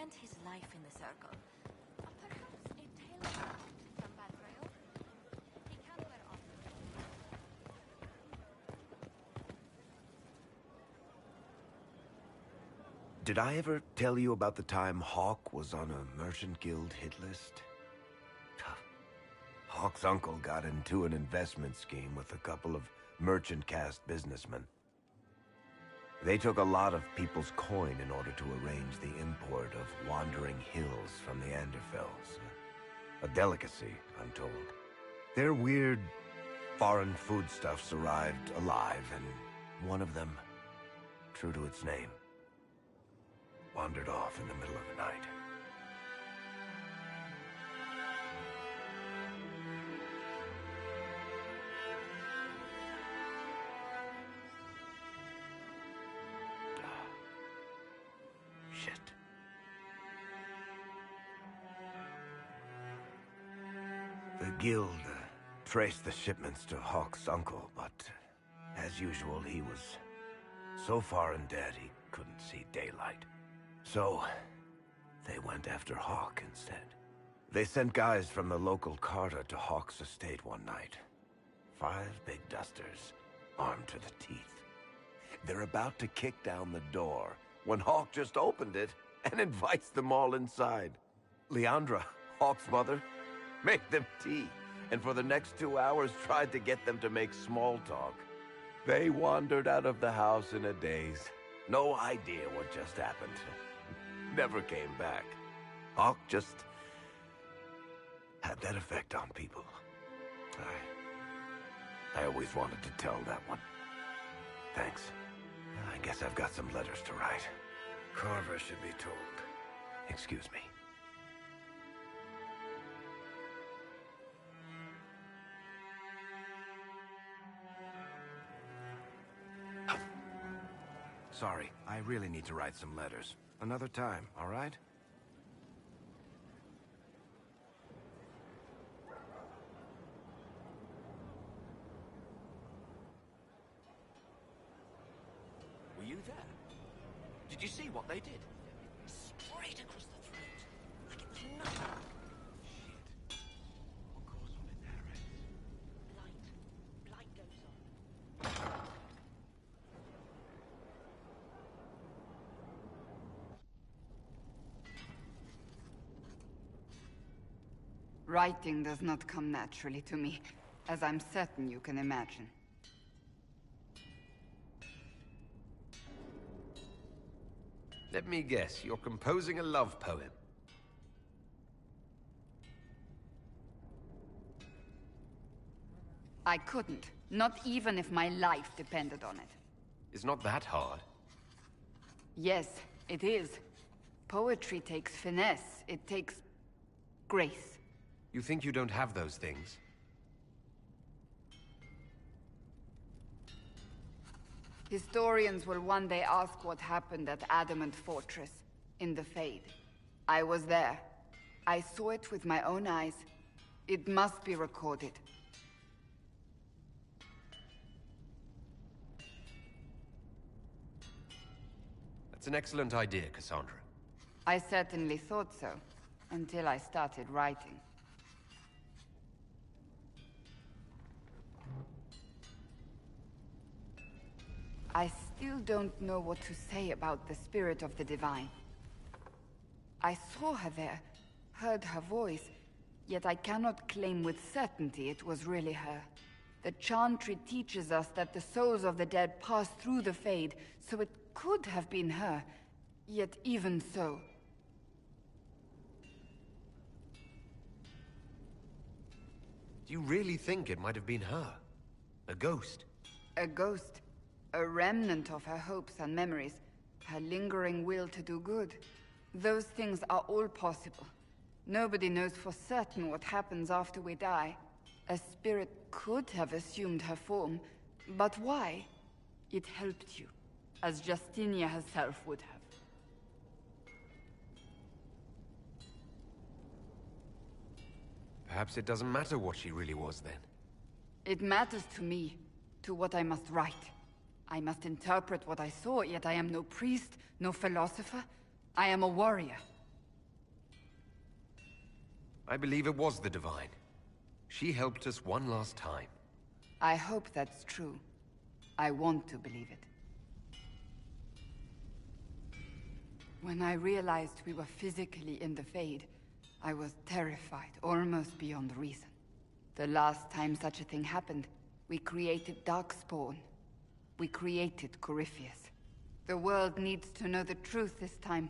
spent his life in the circle. Perhaps a tale from Valgrail. He can wear off. Did I ever tell you about the time Hawk was on a Merchant Guild hit list? Hawk's uncle got into an investment scheme with a couple of merchant caste businessmen. They took a lot of people's coin in order to arrange the import of wandering hills from the Anderfells. A delicacy, I'm told. Their weird, foreign foodstuffs arrived alive, and one of them, true to its name, wandered off in the middle of the night. Shit. The guild traced the shipments to Hawk's uncle, but as usual, he was so far in debt he couldn't see daylight. So, they went after Hawk instead. They sent guys from the local carter to Hawk's estate one night. 5 big dusters, armed to the teeth. They're about to kick down the door when Hawk just opened it and invites them all inside. Leandra, Hawk's mother, made them tea, and for the next 2 hours tried to get them to make small talk. They wandered out of the house in a daze. No idea what just happened. Never came back. Hawk just had that effect on people. I always wanted to tell that one. Thanks. I guess I've got some letters to write. Carver should be told. Excuse me. Sorry, I really need to write some letters. Another time, all right? Were you there? Did you see what they did? Straight across the throat. Like it was nothing. Shit. What caused all in there, eh? Light goes on. Writing does not come naturally to me, as I'm certain you can imagine. Let me guess, you're composing a love poem. I couldn't, not even if my life depended on it. It's not that hard. Yes, it is. Poetry takes finesse, it takes grace. You think you don't have those things? Historians will one day ask what happened at Adamant Fortress, in the Fade. I was there. I saw it with my own eyes. It must be recorded. That's an excellent idea, Cassandra. I certainly thought so, until I started writing. I still don't know what to say about the spirit of the Divine. I saw her there, heard her voice, yet I cannot claim with certainty it was really her. The Chantry teaches us that the souls of the dead pass through the Fade, so it could have been her, yet even so. Do you really think it might have been her? A ghost? A ghost. A remnant of her hopes and memories, her lingering will to do good. Those things are all possible. Nobody knows for certain what happens after we die. A spirit could have assumed her form, but why? It helped you, as Justinia herself would have. Perhaps it doesn't matter what she really was then. It matters to me, to what I must write. I must interpret what I saw, yet I am no priest, no philosopher. I am a warrior. I believe it was the Divine. She helped us one last time. I hope that's true. I want to believe it. When I realized we were physically in the Fade, I was terrified, almost beyond reason. The last time such a thing happened, we created Darkspawn. We created Corypheus. The world needs to know the truth this time.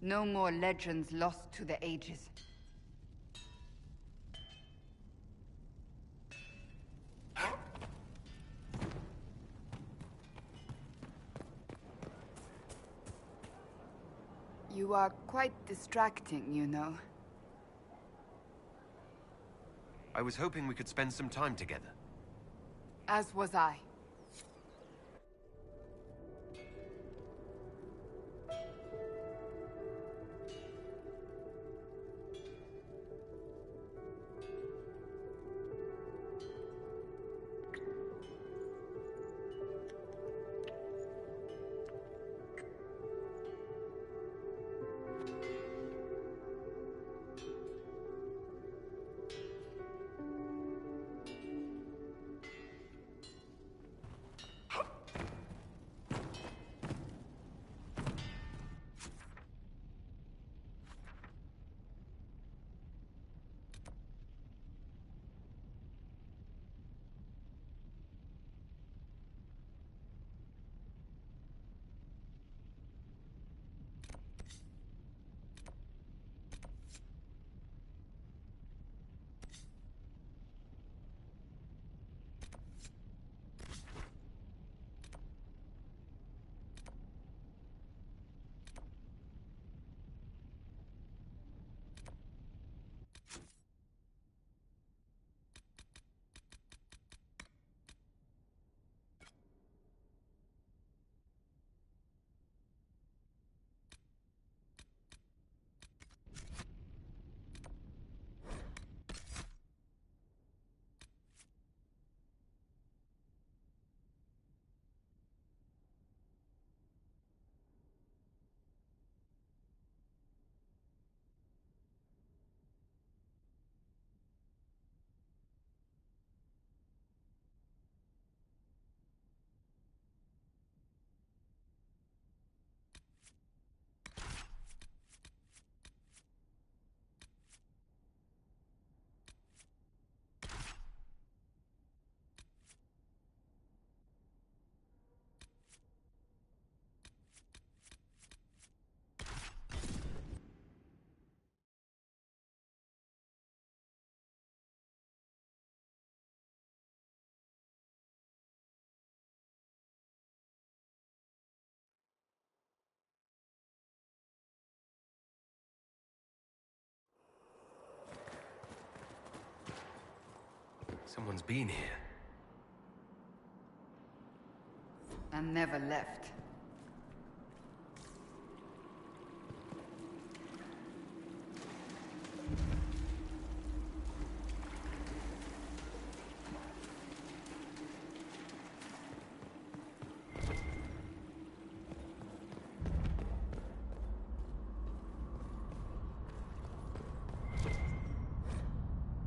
No more legends lost to the ages. You are quite distracting, you know. I was hoping we could spend some time together. As was I. Someone's been here. And never left.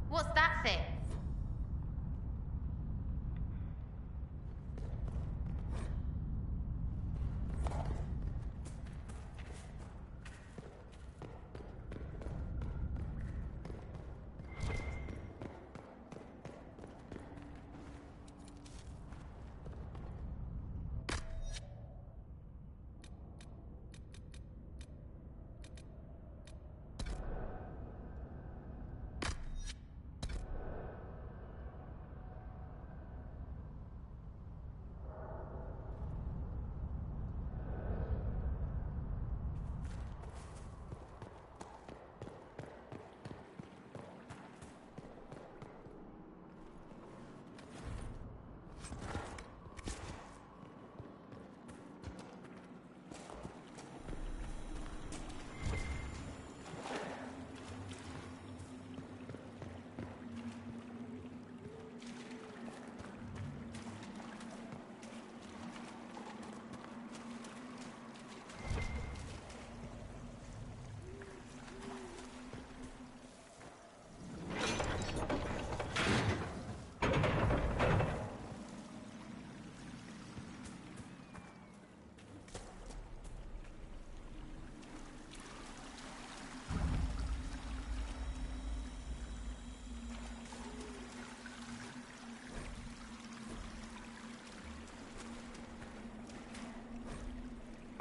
What's that thing?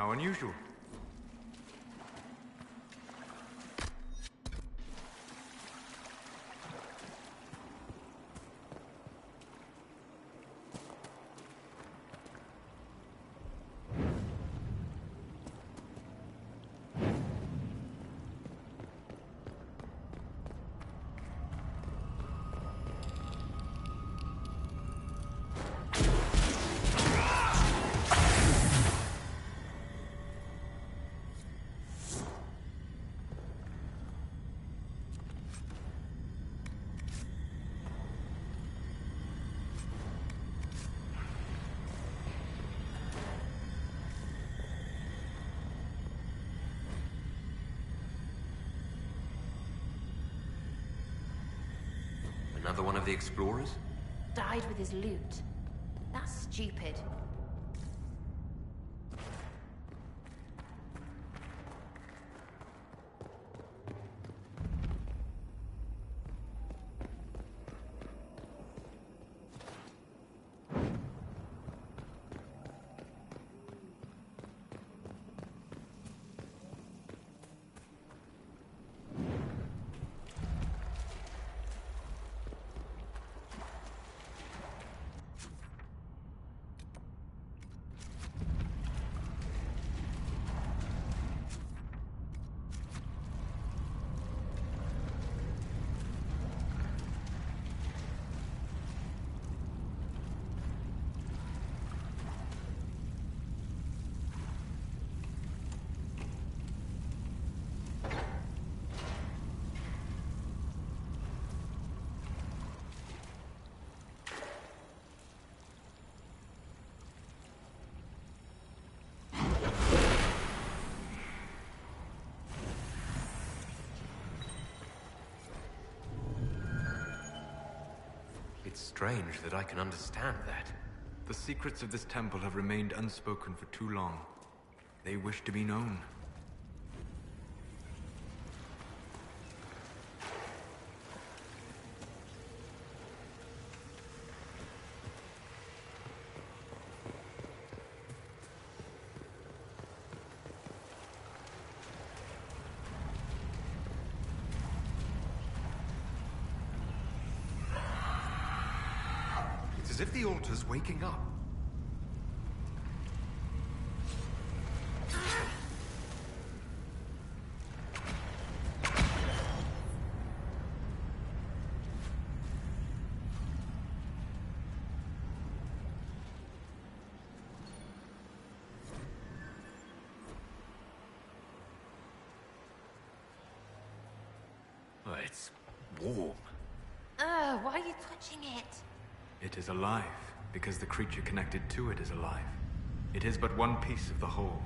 How unusual. Another one of the explorers? Died with his loot. That's stupid. It's strange that I can understand that. The secrets of this temple have remained unspoken for too long. They wish to be known. It's as if the altar's waking up. Oh, it's warm. Why are you touching it? It is alive, because the creature connected to it is alive. It is but one piece of the whole.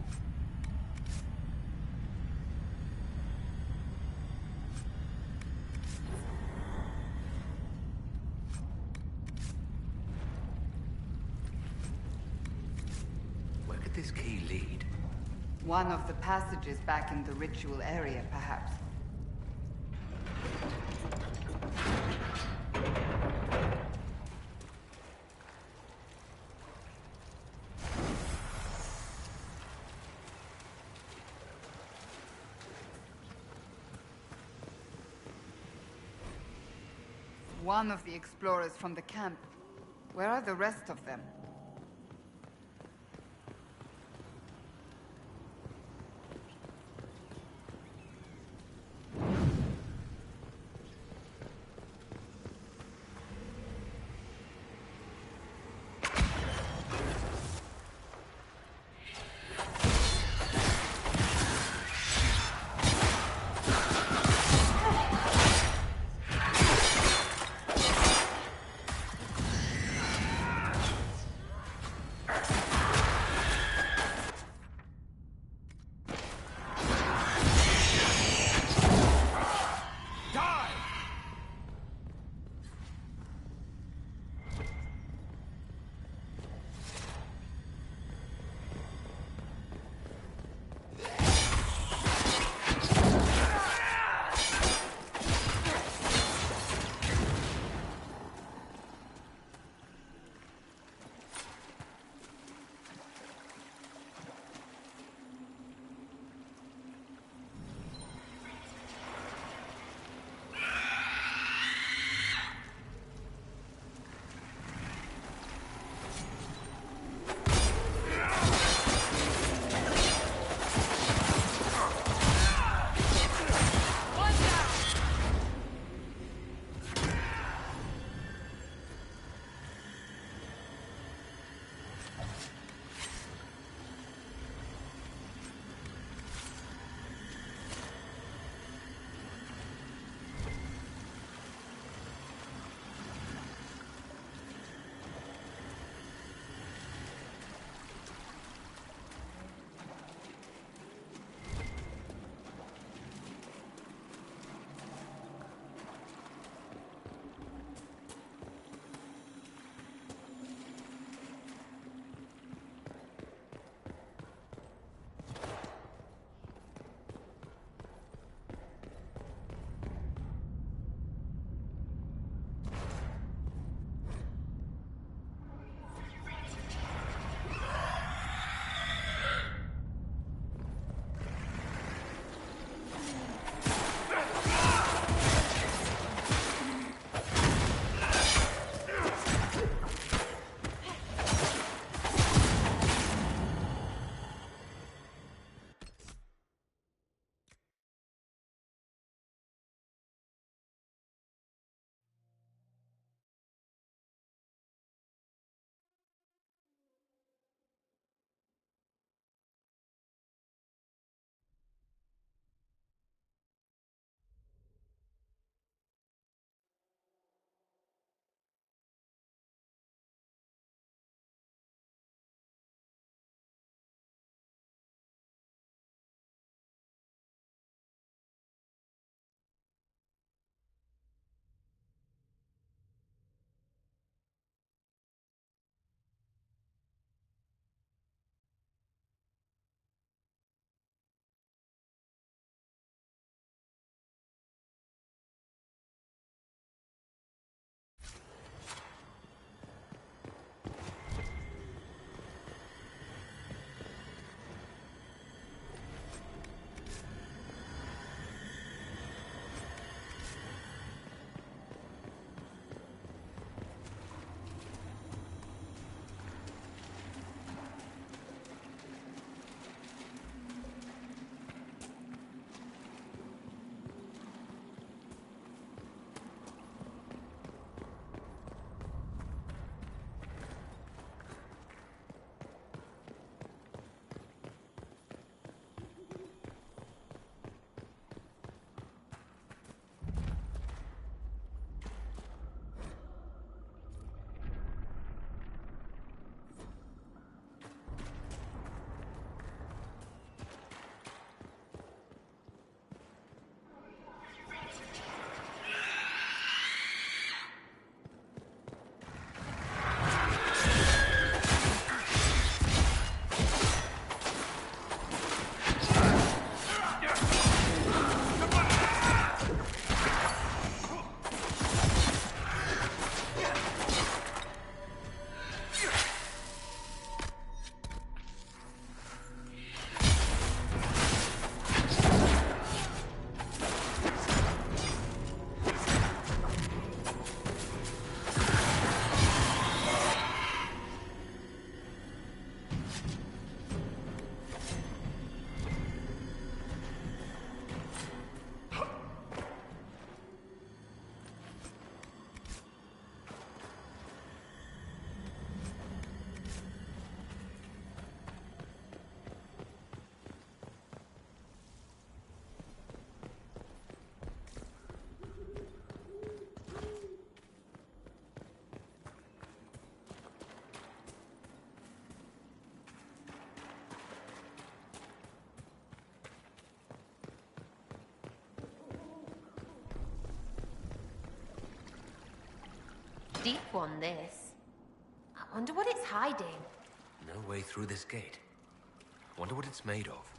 Where could this key lead? One of the passages back in the ritual area, perhaps. One of the explorers from the camp. Where are the rest of them? deep one, this. I wonder what it's hiding. No way through this gate. Wonder what it's made of.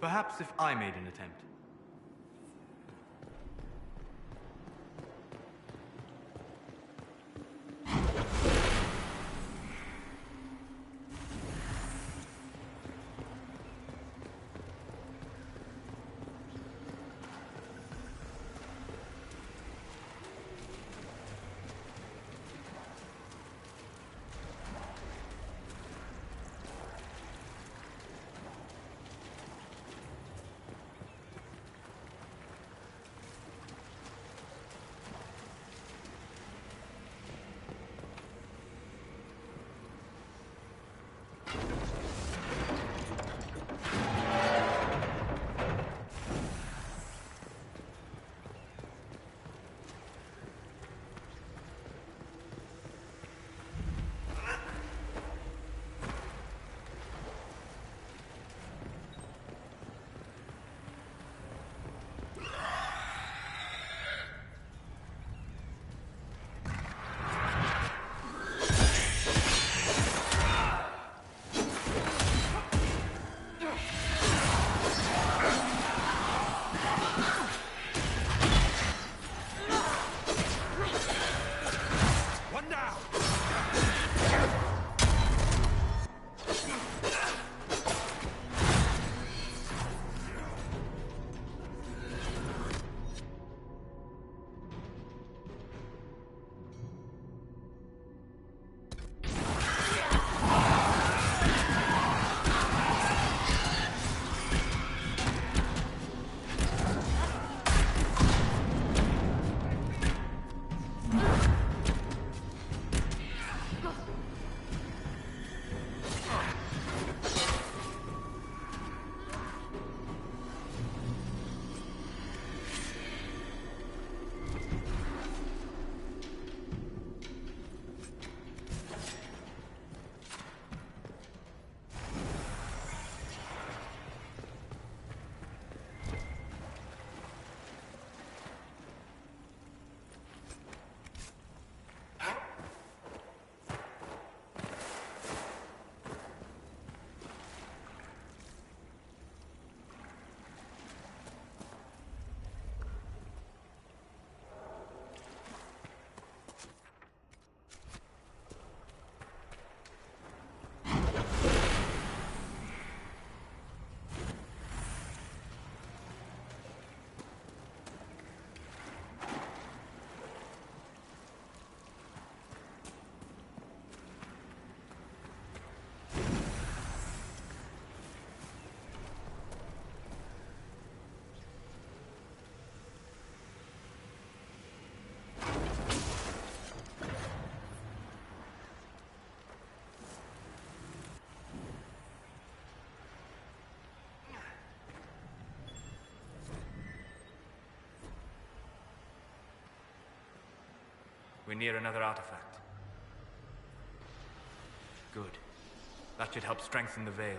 Perhaps if I made an attempt. We're near another artifact. Good. That should help strengthen the veil.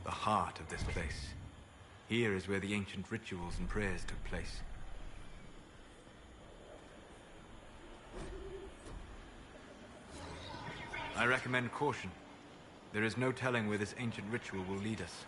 the heart of this place. Here is where the ancient rituals and prayers took place. I recommend caution. There is no telling where this ancient ritual will lead us.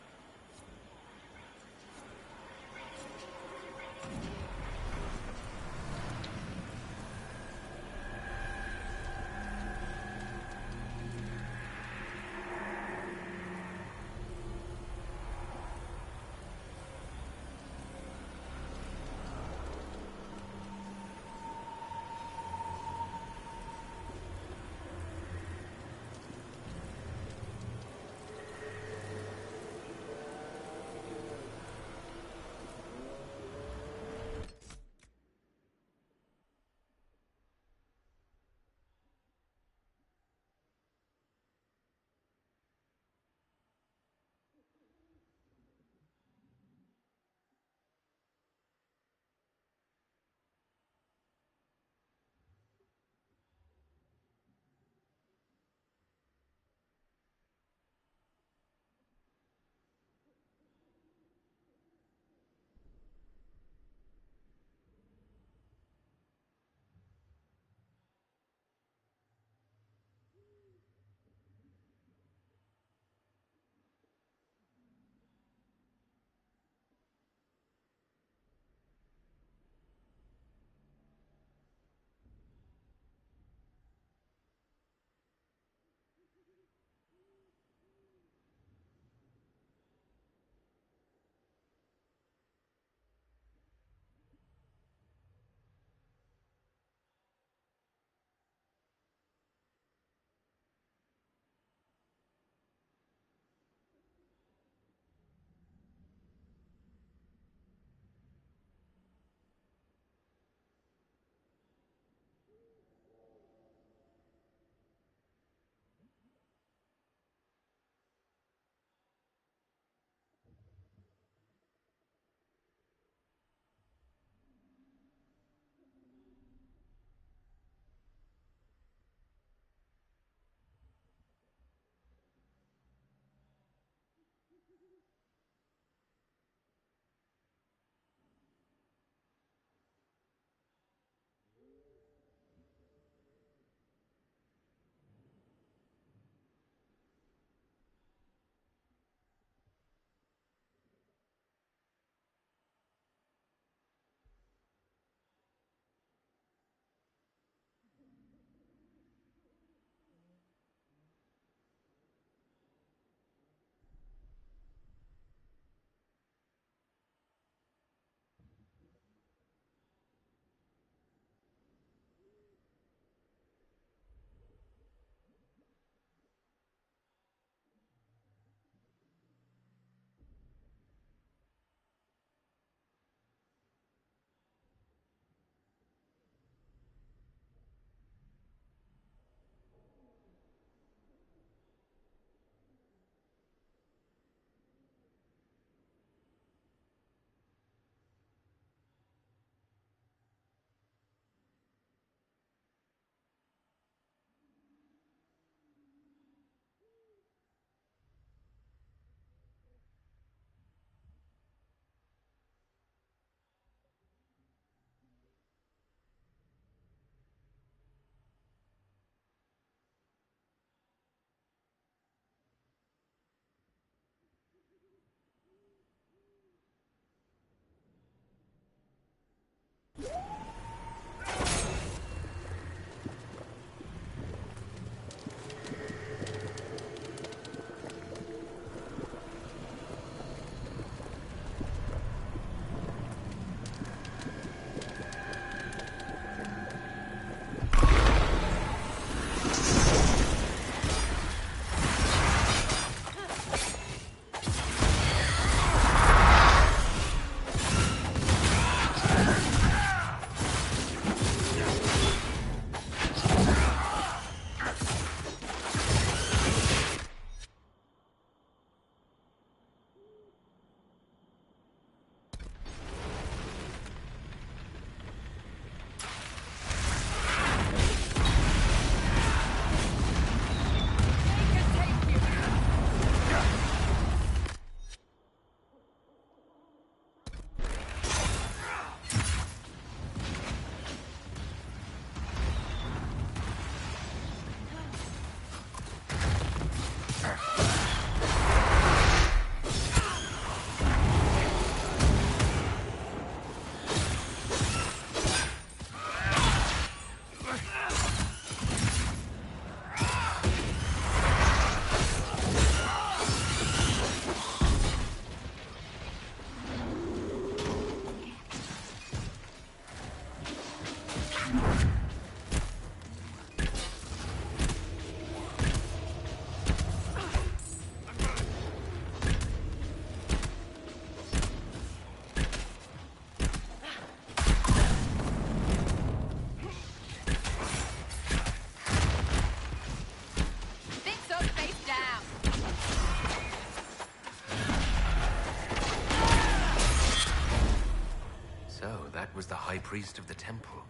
was the High Priest of the Temple.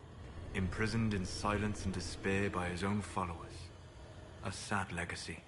Imprisoned in silence and despair by his own followers. A sad legacy.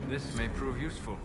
This may prove useful.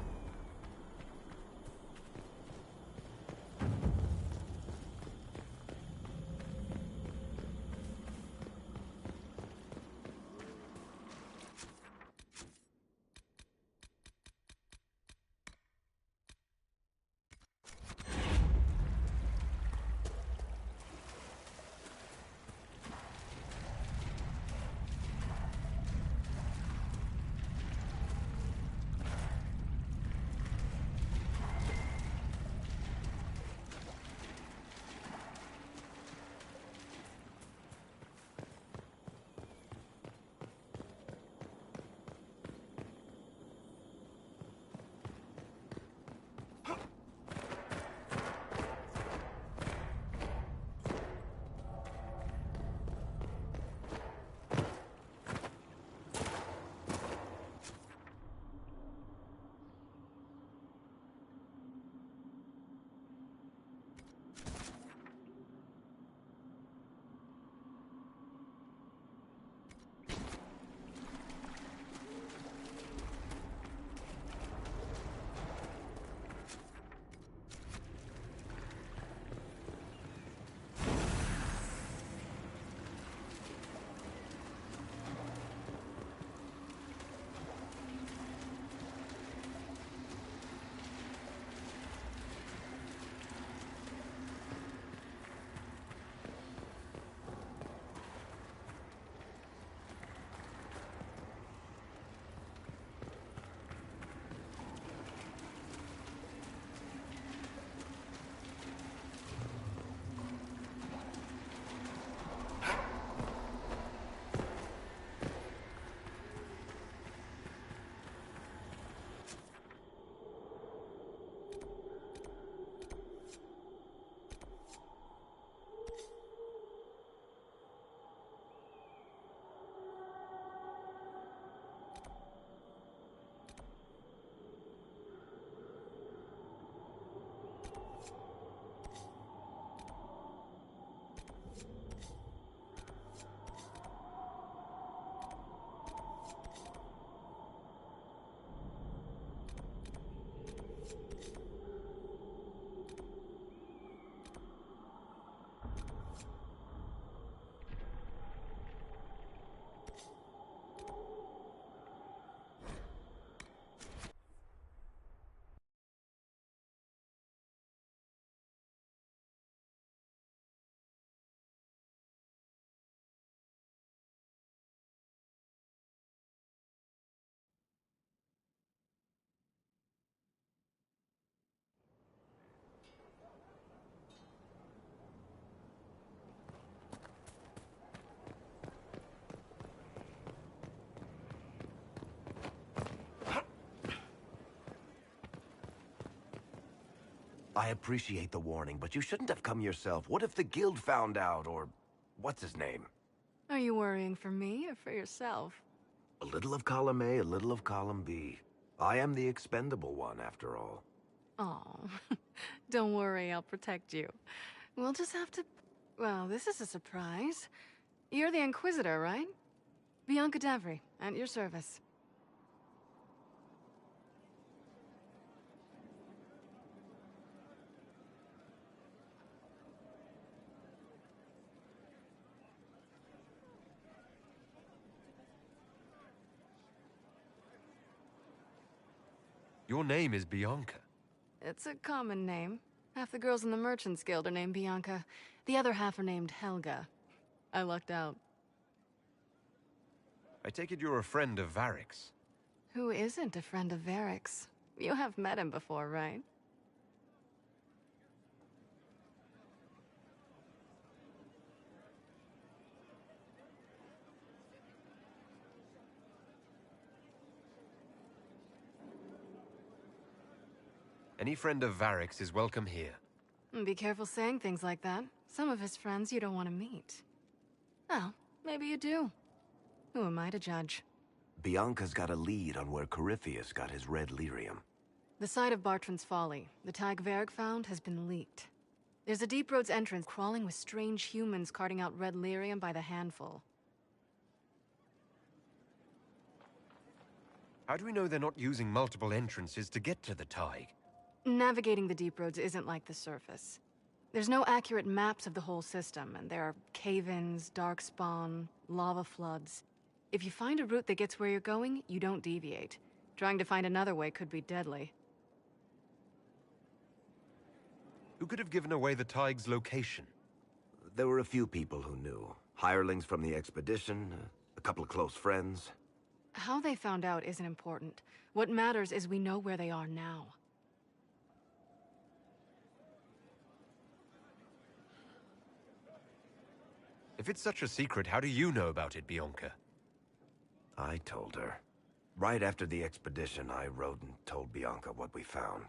I appreciate the warning, but you shouldn't have come yourself. What if the guild found out, or what's his name? Are you worrying for me or for yourself? A little of column A, a little of column B. I am the expendable one, after all. Oh, don't worry, I'll protect you. We'll just have to... Well, this is a surprise. You're the Inquisitor, right? Bianca Davry, at your service. Your name is Bianca. It's a common name. Half the girls in the Merchants Guild are named Bianca. The other half are named Helga. I lucked out. I take it you're a friend of Varric's. Who isn't a friend of Varric's? You have met him before, right? Any friend of Varric's is welcome here. Be careful saying things like that. Some of his friends you don't want to meet. Oh, maybe you do. Who am I to judge? Bianca's got a lead on where Corypheus got his red lyrium. The site of Bartran's Folly, the tag Varric found, has been leaked. There's a Deep Roads entrance crawling with strange humans carting out red lyrium by the handful. How do we know they're not using multiple entrances to get to the Tig? Navigating the Deep Roads isn't like the surface. There's no accurate maps of the whole system, and there are cave-ins, darkspawn, lava floods. If you find a route that gets where you're going, you don't deviate. Trying to find another way could be deadly. Who could have given away the Tig's location? There were a few people who knew. Hirelings from the expedition, a couple of close friends. How they found out isn't important. What matters is we know where they are now. If it's such a secret, how do you know about it, Bianca? I told her. Right after the expedition, I wrote and told Bianca what we found.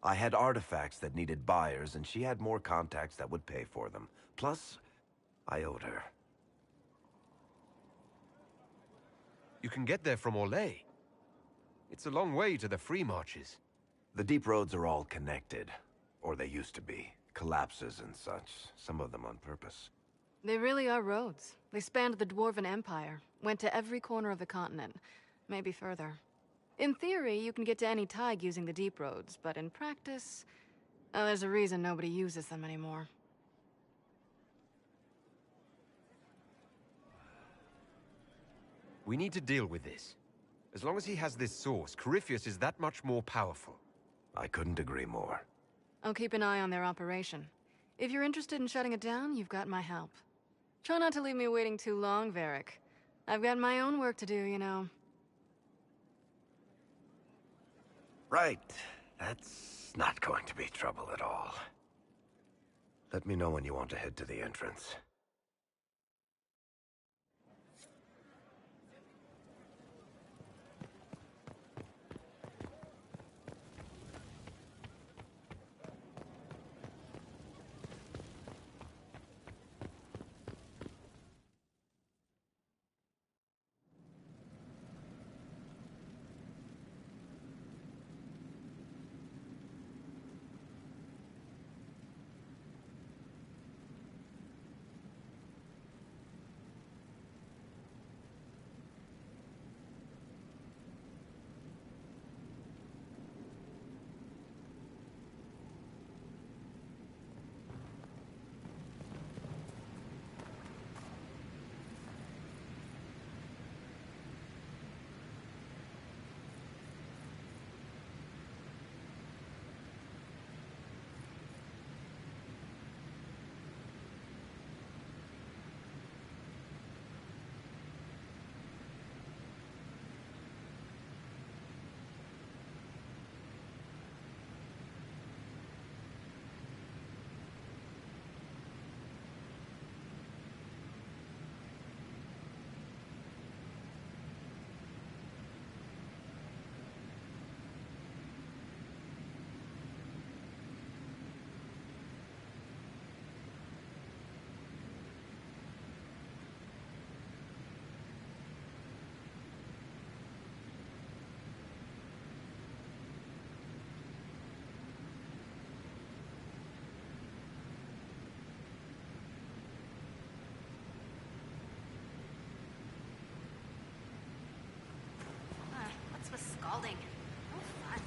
I had artifacts that needed buyers, and she had more contacts that would pay for them. Plus, I owed her. You can get there from Orlais. It's a long way to the free marches. The deep roads are all connected. Or they used to be. Collapses and such. Some of them on purpose. They really are roads. They spanned the Dwarven Empire, went to every corner of the continent, maybe further. In theory, you can get to any Tig using the deep roads, but in practice, there's a reason nobody uses them anymore. We need to deal with this. As long as he has this source, Corypheus is that much more powerful. I couldn't agree more. I'll keep an eye on their operation. If you're interested in shutting it down, you've got my help. Try not to leave me waiting too long, Varric. I've got my own work to do, you know. Right. That's not going to be trouble at all. Let me know when you want to head to the entrance. What's with scalding? No fun.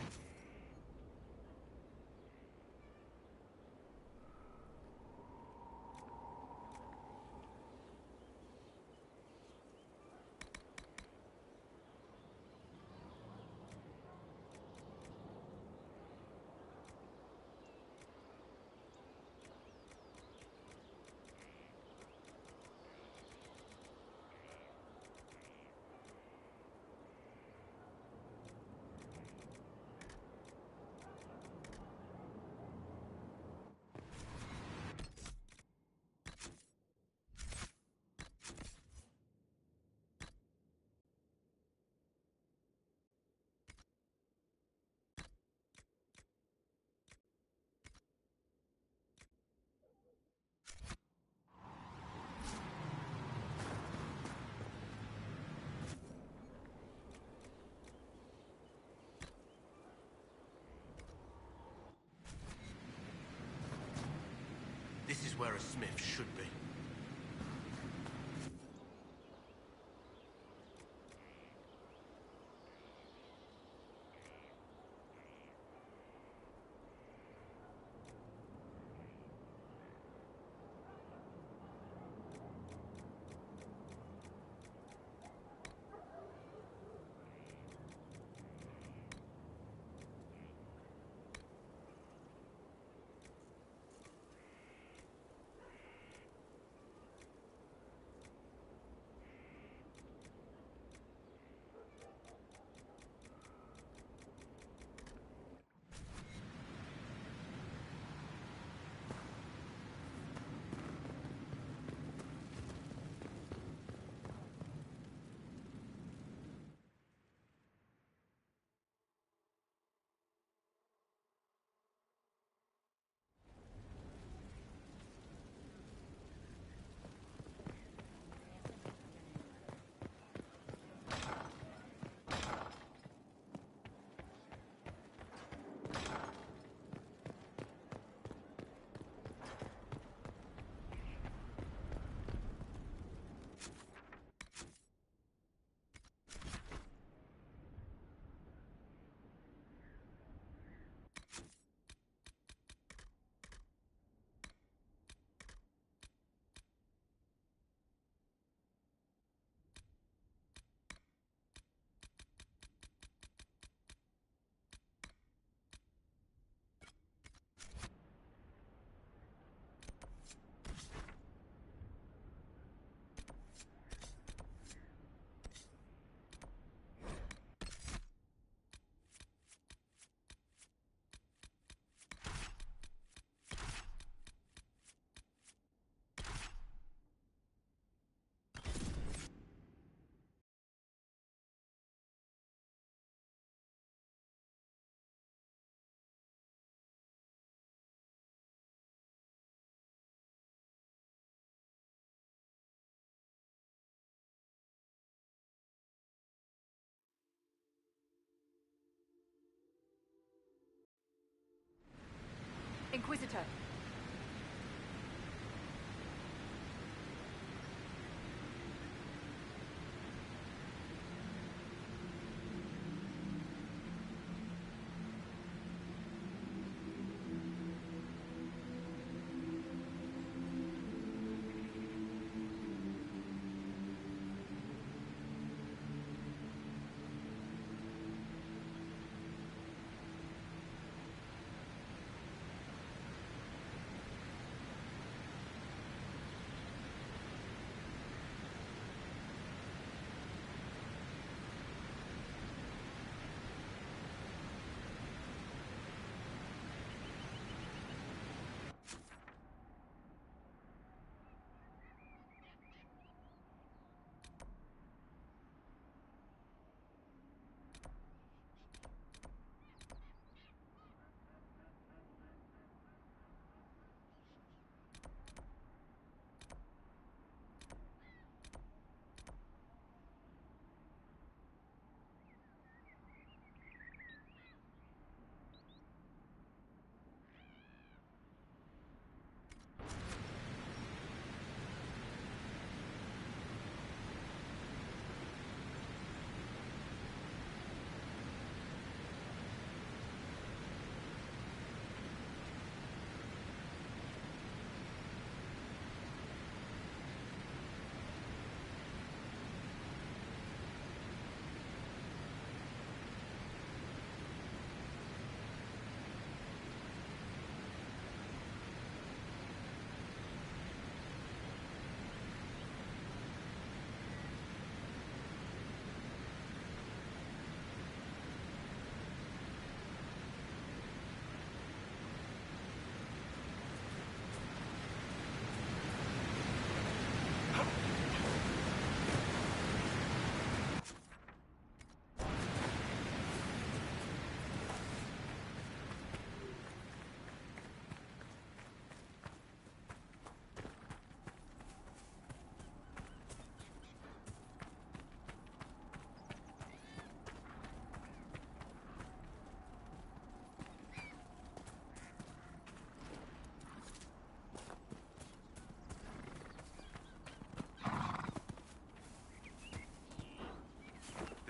is where a smith should be.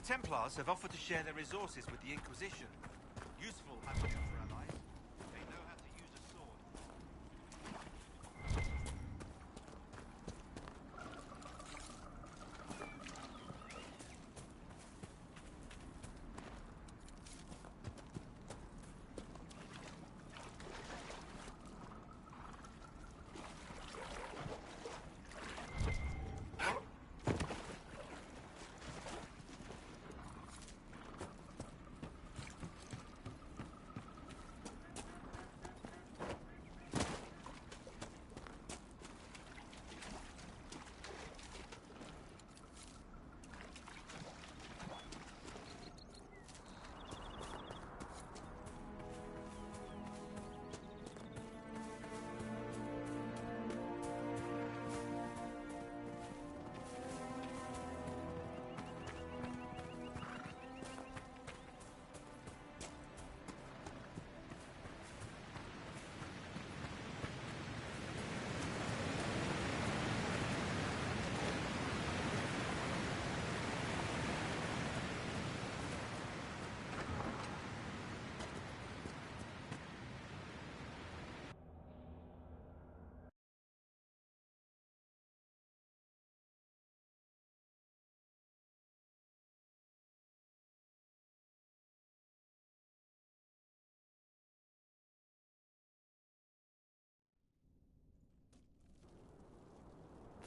Templars have offered to share their resources with the Inquisition. Useful, I believe, for allies. They know how to use a sword.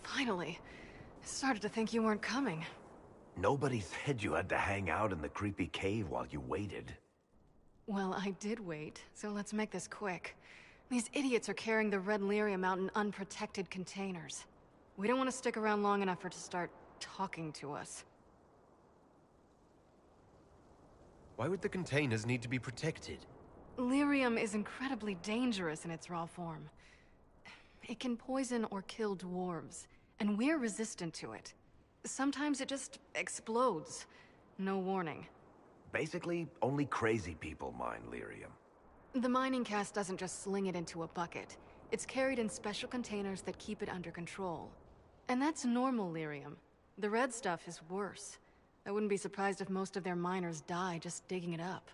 Finally. I started to think you weren't coming. Nobody said you had to hang out in the creepy cave while you waited. Well, I did wait, so let's make this quick. These idiots are carrying the red lyrium out in unprotected containers. We don't want to stick around long enough for it to start talking to us. Why would the containers need to be protected? Lyrium is incredibly dangerous in its raw form. It can poison or kill dwarves, and we're resistant to it. Sometimes it just explodes. No warning. Basically, only crazy people mine lyrium. The mining cast doesn't just sling it into a bucket. It's carried in special containers that keep it under control. And that's normal lyrium. The red stuff is worse. I wouldn't be surprised if most of their miners die just digging it up.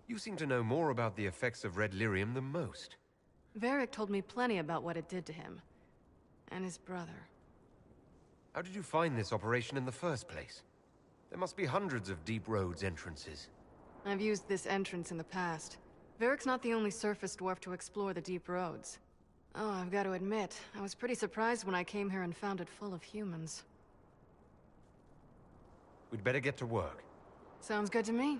You seem to know more about the effects of red lyrium than most. Varric told me plenty about what it did to him. And his brother. How did you find this operation in the first place? There must be hundreds of Deep Roads entrances. I've used this entrance in the past. Varric's not the only surface dwarf to explore the Deep Roads. Oh, I've got to admit, I was pretty surprised when I came here and found it full of humans. We'd better get to work. Sounds good to me.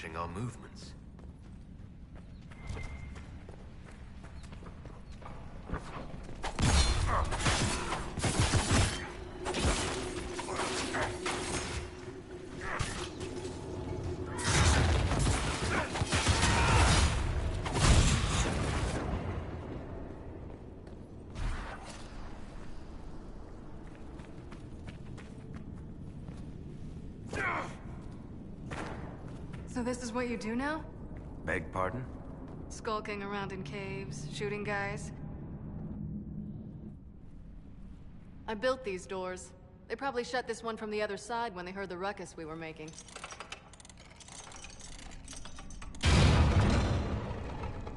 watching our movements. So this is what you do now? Beg pardon? Skulking around in caves, shooting guys? I built these doors. They probably shut this one from the other side when they heard the ruckus we were making.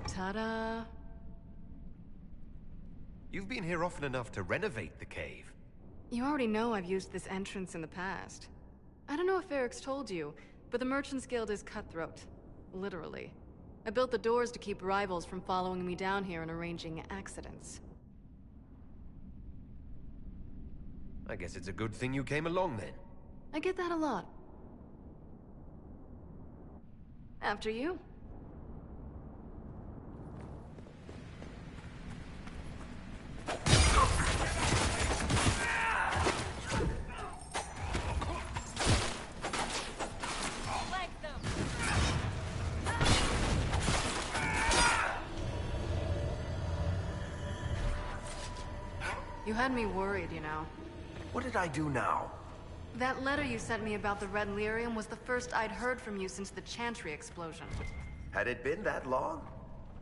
Ta-da! You've been here often enough to renovate the cave. You already know I've used this entrance in the past. I don't know if Eric's told you, but the Merchants Guild is cutthroat. Literally. I built the doors to keep rivals from following me down here and arranging accidents. I guess it's a good thing you came along then. I get that a lot. After you. Flank them! You had me worried, you know. What did I do now? That letter you sent me about the Red Lyrium was the first I'd heard from you since the Chantry explosion. Had it been that long?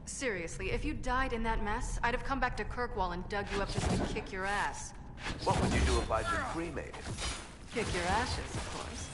Seriously, if you died in that mess, I'd have come back to Kirkwall and dug you up just to kick your ass. What would you do if I'd been cremated? Kick your ashes, of course.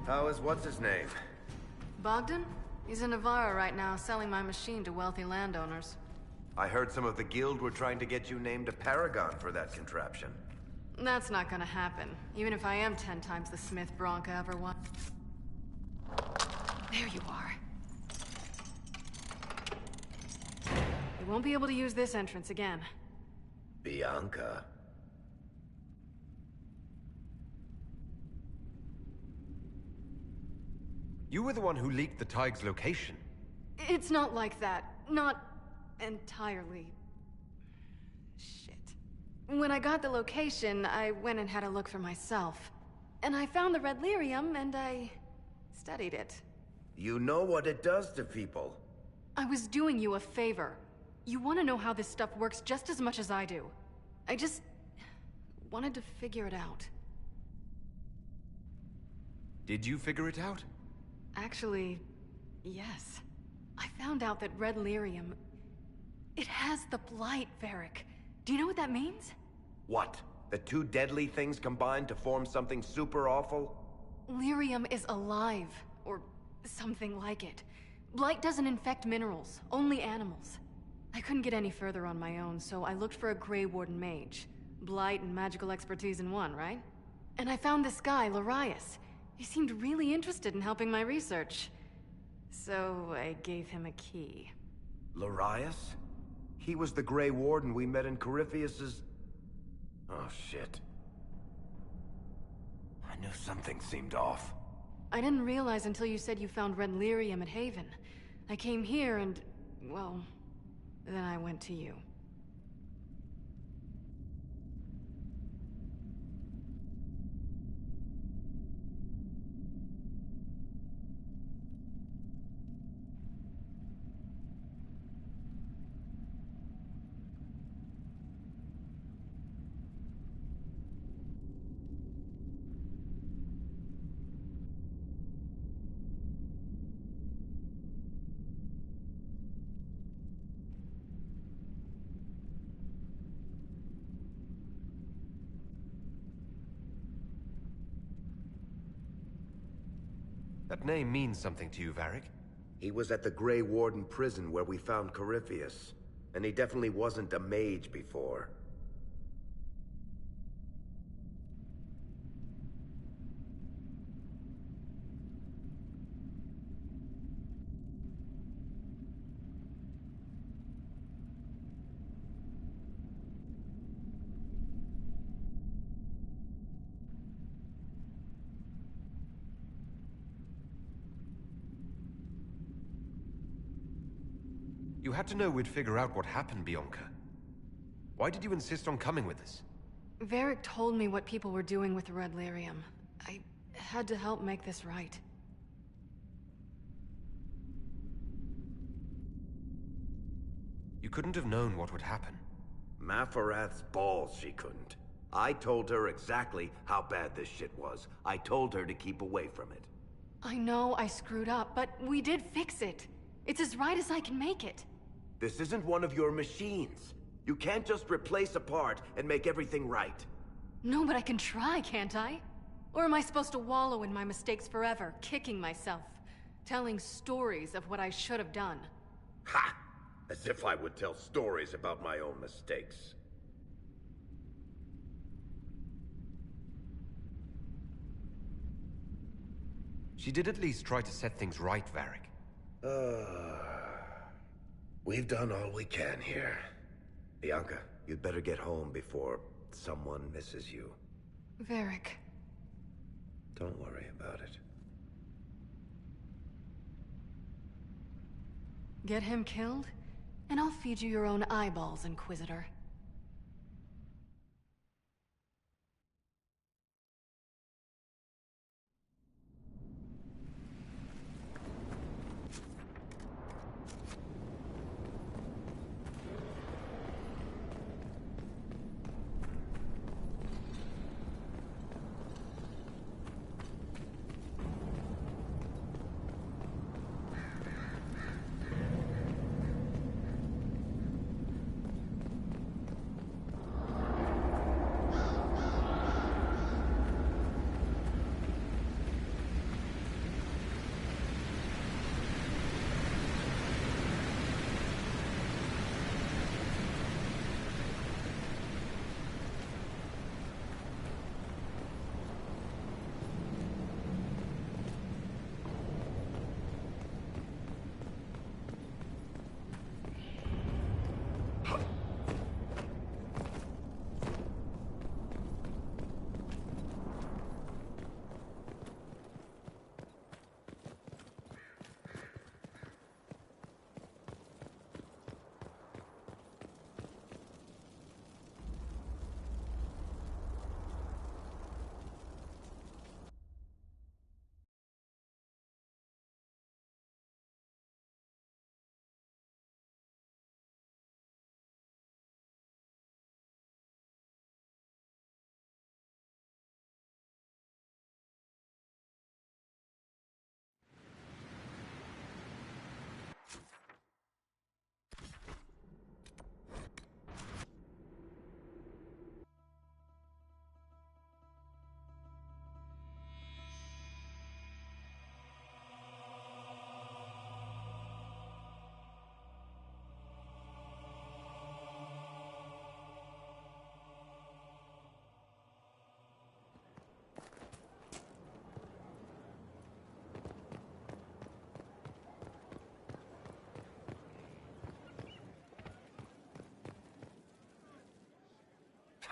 How is what's-his-name? Bogdan? He's in Navarra right now, selling my machine to wealthy landowners. I heard some of the guild were trying to get you named a paragon for that contraption. That's not gonna happen, even if I am 10 times the Smith Bronca ever was. There you are. You won't be able to use this entrance again. Bianca? You were the one who leaked the Tig's location. It's not like that. Not entirely. Shit. When I got the location, I went and had a look for myself. And I found the Red Lyrium, and I studied it. You know what it does to people. I was doing you a favor. You want to know how this stuff works just as much as I do. I just wanted to figure it out. Did you figure it out? Actually, yes. I found out that Red Lyrium... It has the Blight, Varric. Do you know what that means? What? The two deadly things combined to form something super awful? Lyrium is alive, or something like it. Blight doesn't infect minerals, only animals. I couldn't get any further on my own, so I looked for a Grey Warden mage. Blight and magical expertise in one, right? And I found this guy, Larius. He seemed really interested in helping my research. So I gave him a key. Larius? He was the Grey Warden we met in Corypheus's... Oh, shit. I knew something seemed off. I didn't realize until you said you found Red Lyrium at Haven. I came here and... well... then I went to you. That name means something to you, Varric? He was at the Grey Warden prison where we found Corypheus. And he definitely wasn't a mage before. You had to know we'd figure out what happened, Bianca. Why did you insist on coming with us? Varric told me what people were doing with the Red Lyrium. I had to help make this right. You couldn't have known what would happen. Mafarath's balls, she couldn't. I told her exactly how bad this shit was. I told her to keep away from it. I know I screwed up, but we did fix it. It's as right as I can make it. This isn't one of your machines. You can't just replace a part and make everything right. No, but I can try, can't I? Or am I supposed to wallow in my mistakes forever, kicking myself, telling stories of what I should have done? Ha! As if I would tell stories about my own mistakes. She did at least try to set things right, Varric. We've done all we can here. Bianca, you'd better get home before someone misses you. Varric. Don't worry about it. Get him killed, and I'll feed you your own eyeballs, Inquisitor.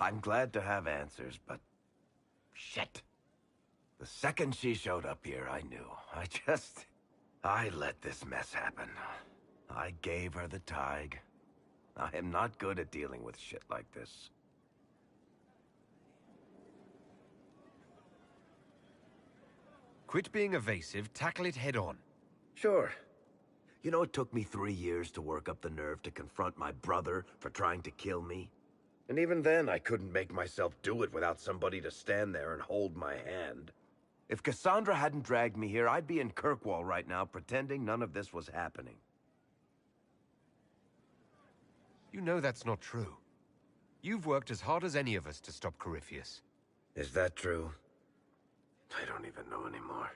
I'm glad to have answers, but... shit. The second she showed up here, I knew. I let this mess happen. I gave her the Tig. I am not good at dealing with shit like this. Quit being evasive, tackle it head on. Sure. You know, it took me 3 years to work up the nerve to confront my brother for trying to kill me. And even then, I couldn't make myself do it without somebody to stand there and hold my hand. If Cassandra hadn't dragged me here, I'd be in Kirkwall right now pretending none of this was happening. You know that's not true. You've worked as hard as any of us to stop Corypheus. Is that true? I don't even know anymore.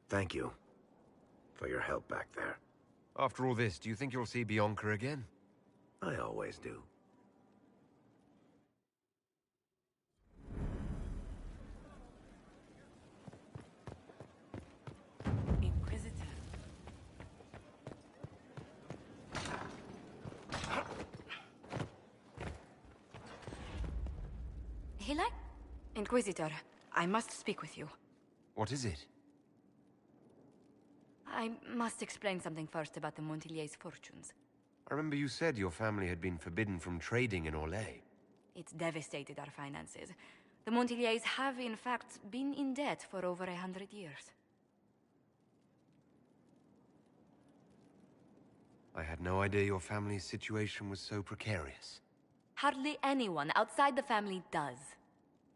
Thank you. for your help back there. After all this, do you think you'll see Bianca again? I always do. Inquisitor. Hilai? Inquisitor, I must speak with you. What is it? I must explain something first about the Montilier's fortunes. I remember you said your family had been forbidden from trading in Orlais. It's devastated our finances. The Montilier's have, in fact, been in debt for over 100 years. I had no idea your family's situation was so precarious. Hardly anyone outside the family does.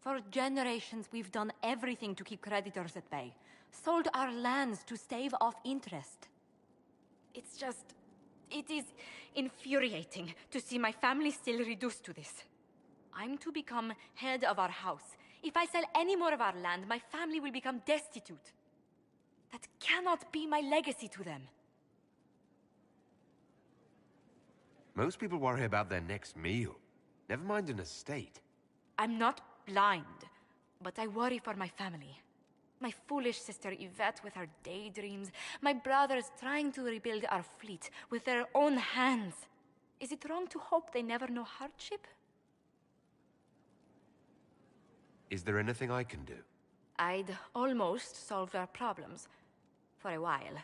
For generations, we've done everything to keep creditors at bay. Sold our lands to stave off interest. It's just... it is infuriating to see my family still reduced to this. I'm to become head of our house. If I sell any more of our land, my family will become destitute. That cannot be my legacy to them. Most people worry about their next meal. Never mind an estate. I'm not blind, but I worry for my family. My foolish sister Yvette with her daydreams. My brothers trying to rebuild our fleet with their own hands. Is it wrong to hope they never know hardship? Is there anything I can do? I'd almost solved our problems. For a while.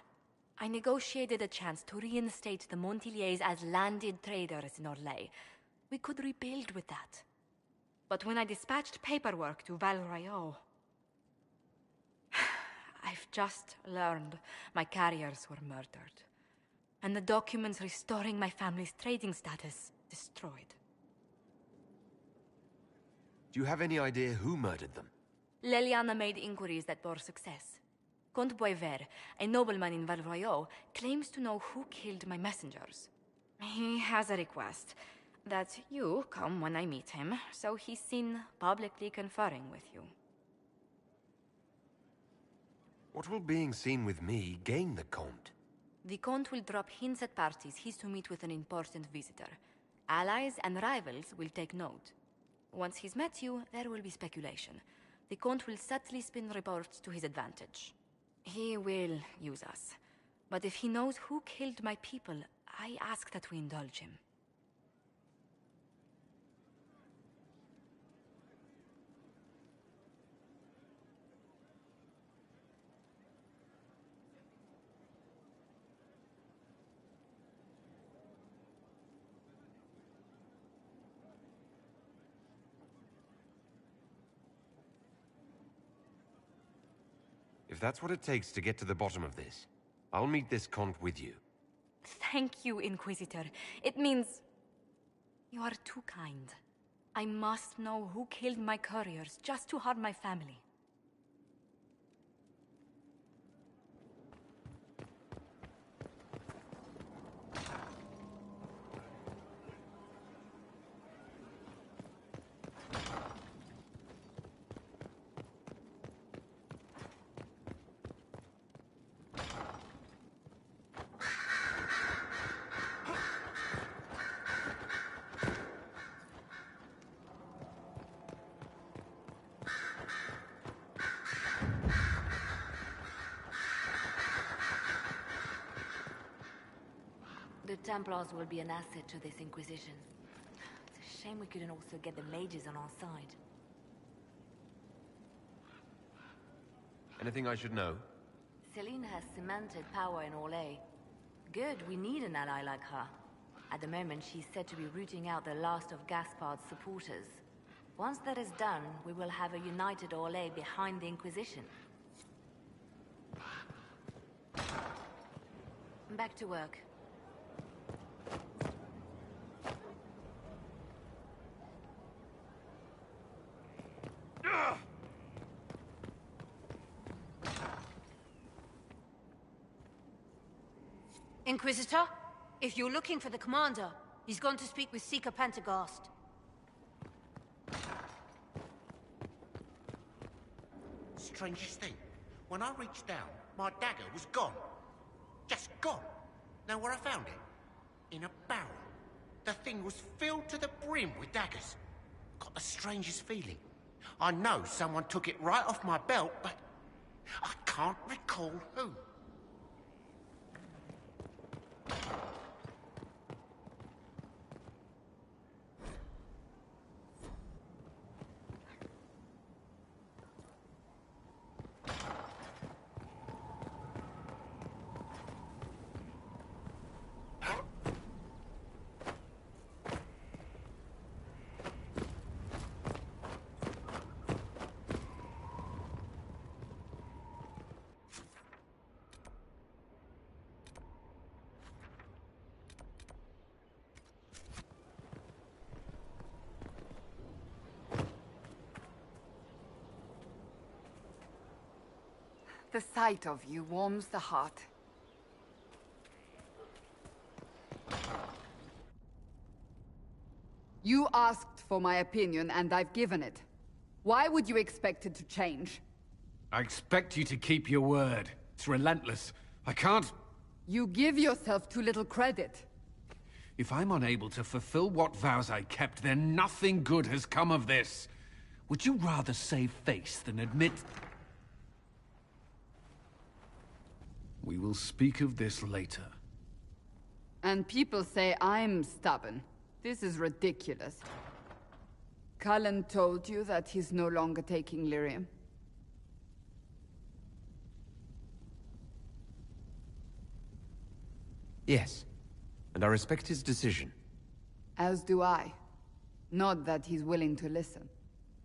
I negotiated a chance to reinstate the Montiliers as landed traders in Orlais. We could rebuild with that. But when I dispatched paperwork to Val Royeaux, I've just learned my carriers were murdered. And the documents restoring my family's trading status destroyed. Do you have any idea who murdered them? Leliana made inquiries that bore success. Comte Boisvert, a nobleman in Val Royeaux, claims to know who killed my messengers. He has a request that you come when I meet him, so he's seen publicly conferring with you. What will being seen with me gain the Comte? The Comte will drop hints at parties he's to meet with an important visitor. Allies and rivals will take note. Once he's met you, there will be speculation. The Comte will subtly spin reports to his advantage. He will use us. But if he knows who killed my people, I ask that we indulge him. If that's what it takes to get to the bottom of this, I'll meet this Comte with you. Thank you, Inquisitor. It means... you are too kind. I must know who killed my couriers just to harm my family. The Templars will be an asset to this Inquisition. It's a shame we couldn't also get the mages on our side. Anything I should know? Celine has cemented power in Orlais. Good, we need an ally like her. At the moment, she's said to be rooting out the last of Gaspard's supporters. Once that is done, we will have a united Orlais behind the Inquisition. Back to work. Inquisitor, if you're looking for the commander, he's gone to speak with Seeker Pendergast. Strangest thing, when I reached down, my dagger was gone. Just gone. Know where I found it? In a barrel. The thing was filled to the brim with daggers. Got the strangest feeling. I know someone took it right off my belt, but I can't recall who. The sight of you warms the heart. You asked for my opinion, and I've given it. Why would you expect it to change? I expect you to keep your word. It's relentless. I can't... You give yourself too little credit. If I'm unable to fulfill what vows I kept, then nothing good has come of this. Would you rather save face than admit... We will speak of this later. And people say I'm stubborn. This is ridiculous. Cullen told you that he's no longer taking lyrium. Yes, and I respect his decision. As do I. Not that he's willing to listen.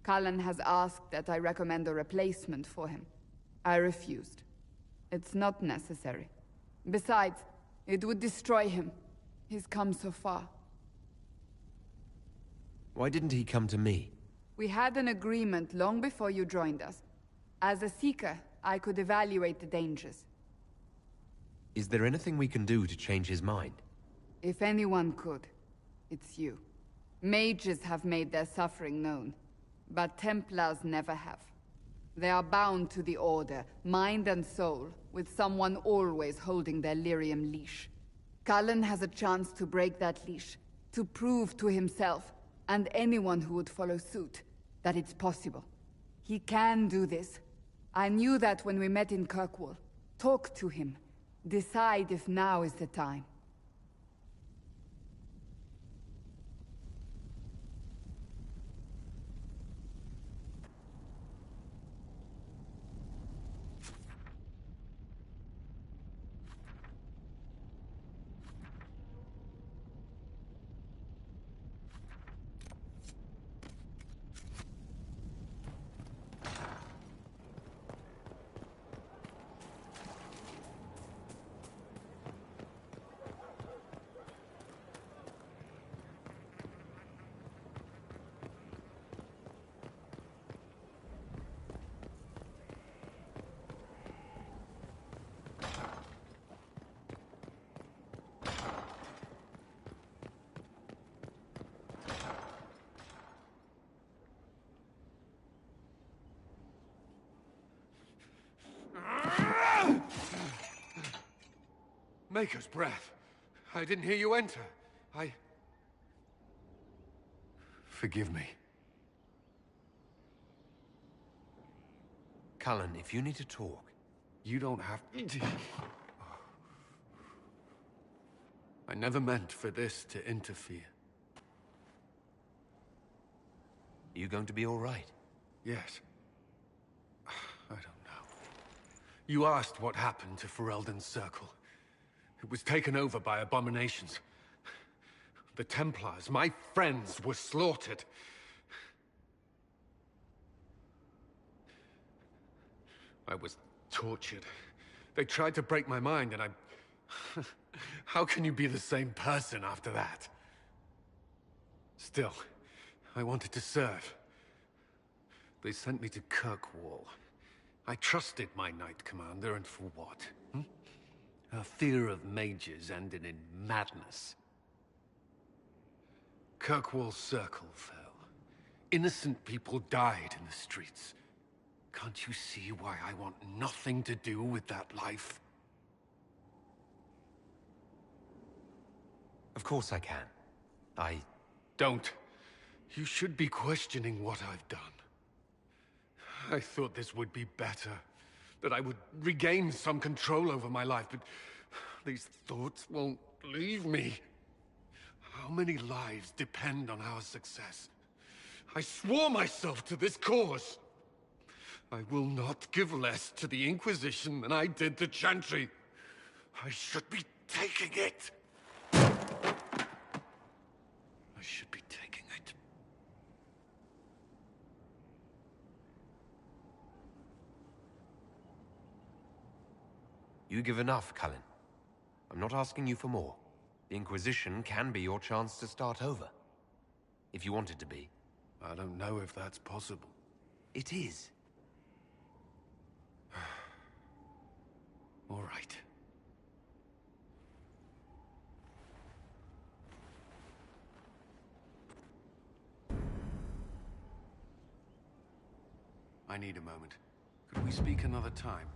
Cullen has asked that I recommend a replacement for him. I refused. It's not necessary. Besides, it would destroy him. He's come so far. Why didn't he come to me? We had an agreement long before you joined us. As a Seeker, I could evaluate the dangers. Is there anything we can do to change his mind? If anyone could, it's you. Mages have made their suffering known, but Templars never have. They are bound to the Order, mind and soul, with someone always holding their lyrium leash. Cullen has a chance to break that leash, to prove to himself, and anyone who would follow suit, that it's possible. He can do this. I knew that when we met in Kirkwall. Talk to him. Decide if now is the time. Maker's breath. I didn't hear you enter. Forgive me. Cullen, if you need to talk... You don't have to... I never meant for this to interfere. You going to be all right? Yes. I don't know. You asked what happened to Ferelden's Circle. It was taken over by abominations. The Templars, my friends, were slaughtered. I was tortured. They tried to break my mind, and I... How can you be the same person after that? Still, I wanted to serve. They sent me to Kirkwall. I trusted my Knight Commander, and for what? Her fear of mages ended in madness. Kirkwall Circle fell. Innocent people died in the streets. Can't you see why I want nothing to do with that life? Of course I can. Don't. You should be questioning what I've done. I thought this would be better. That I would regain some control over my life, but these thoughts won't leave me. How many lives depend on our success? I swore myself to this cause. I will not give less to the Inquisition than I did to Chantry. I should be taking it. I should be taking it. You give enough, Cullen. I'm not asking you for more. The Inquisition can be your chance to start over. If you want it to be. I don't know if that's possible. It is. All right. I need a moment. Could we speak another time?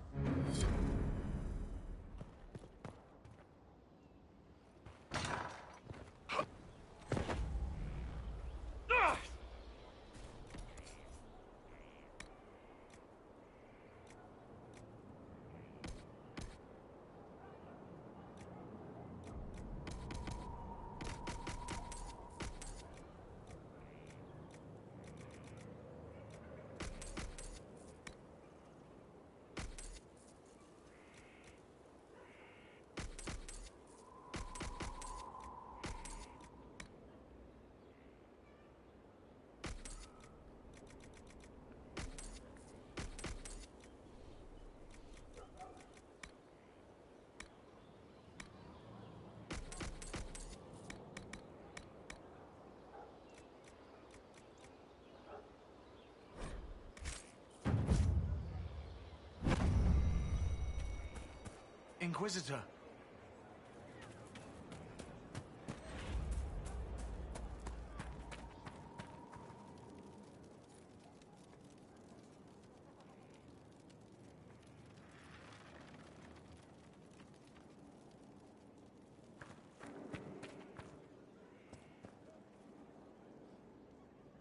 Inquisitor.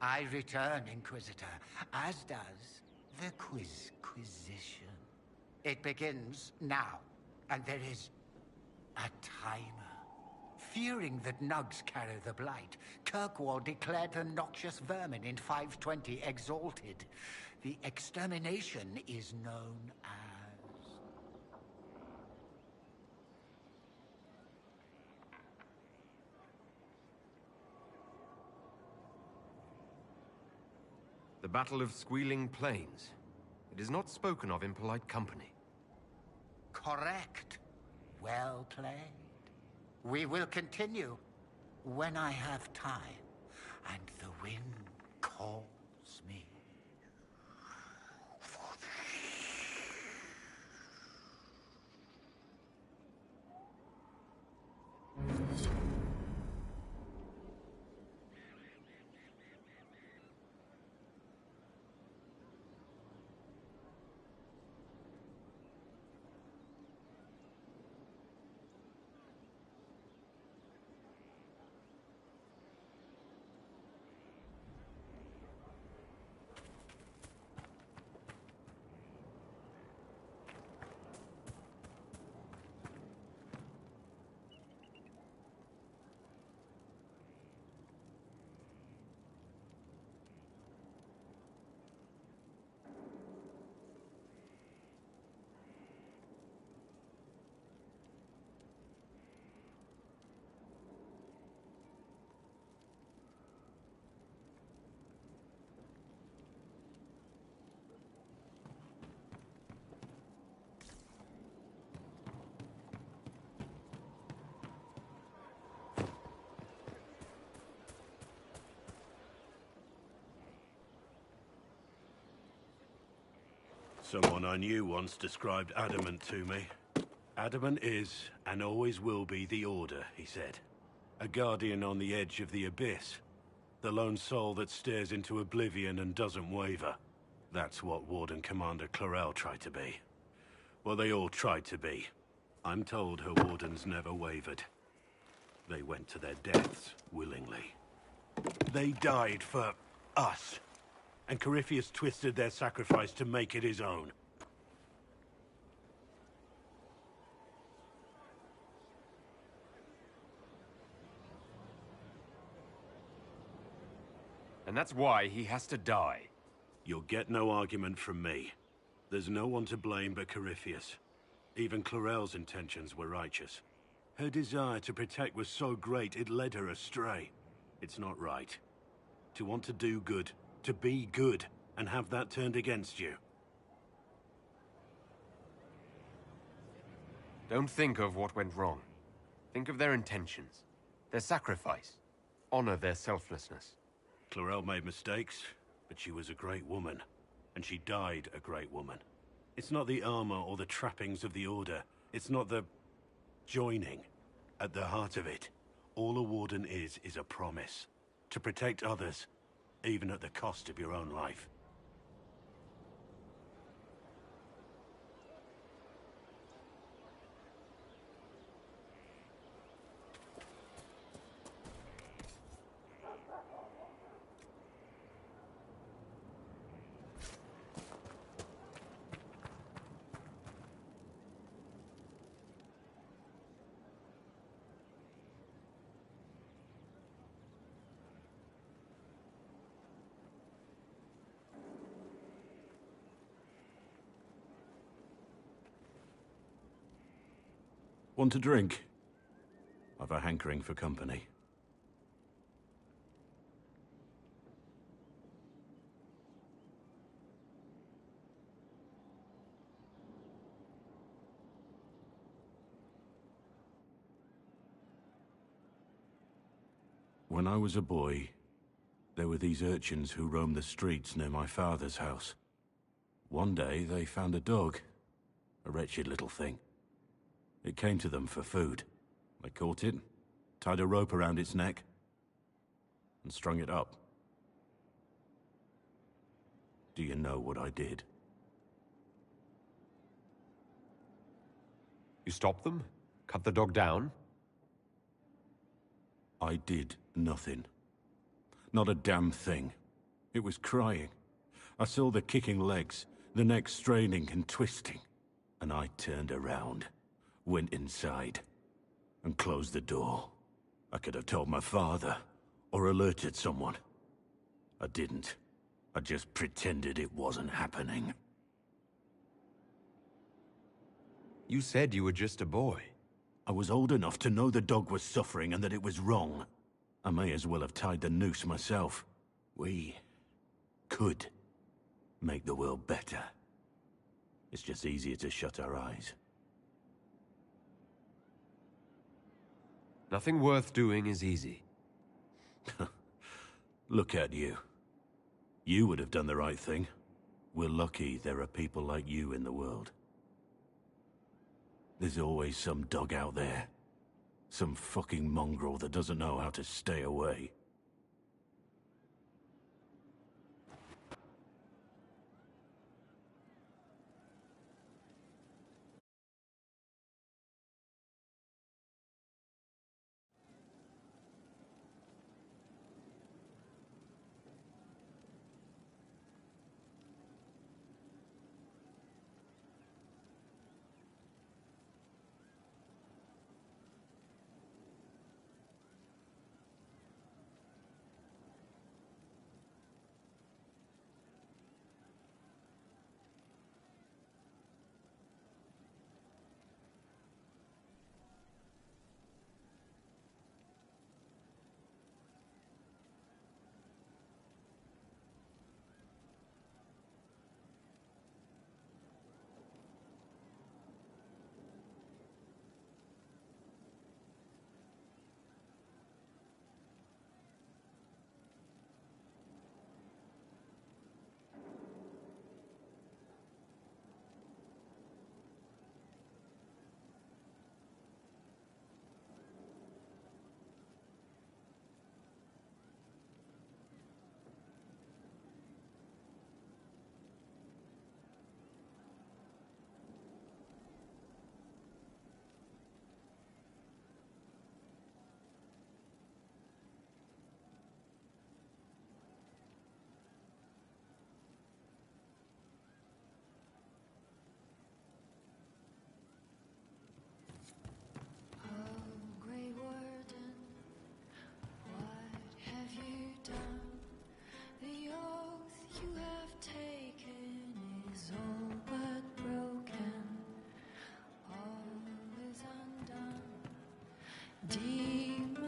I return, Inquisitor, as does the Quizquisition. It begins now, and there is a timer. Fearing that nugs carry the blight, Kirkwall declared the noxious vermin in 520 exalted. The extermination is known as... The Battle of Squealing Plains. It is not spoken of in polite company. Correct. Well played. We will continue when I have time and the wind calls me. Someone I knew once described Adamant to me. Adamant is, and always will be, the Order, he said. A guardian on the edge of the abyss. The lone soul that stares into oblivion and doesn't waver. That's what Warden Commander Clarel tried to be. Well, they all tried to be. I'm told her wardens never wavered. They went to their deaths willingly. They died for us. And Corypheus twisted their sacrifice to make it his own. And that's why he has to die. You'll get no argument from me. There's no one to blame but Corypheus. Even Clorel's intentions were righteous. Her desire to protect was so great it led her astray. It's not right. To want to do good, to be good, and have that turned against you. Don't think of what went wrong. Think of their intentions, their sacrifice. Honor their selflessness. Clorel made mistakes, but she was a great woman. And she died a great woman. It's not the armor or the trappings of the Order. It's not the joining. At the heart of it, all a Warden is a promise. To protect others, even at the cost of your own life. Want a drink? I've a hankering for company. When I was a boy, there were these urchins who roamed the streets near my father's house. One day, they found a dog. A wretched little thing. It came to them for food. They caught it, tied a rope around its neck, and strung it up. Do you know what I did? You stopped them? Cut the dog down? I did nothing. Not a damn thing. It was crying. I saw the kicking legs, the neck straining and twisting, and I turned around. Went inside and closed the door. I could have told my father or alerted someone. I didn't. I just pretended it wasn't happening. You said you were just a boy. I was old enough to know the dog was suffering and that it was wrong. I may as well have tied the noose myself. We could make the world better. It's just easier to shut our eyes. Nothing worth doing is easy. Look at you. You would have done the right thing. We're lucky there are people like you in the world. There's always some dog out there. Some fucking mongrel that doesn't know how to stay away.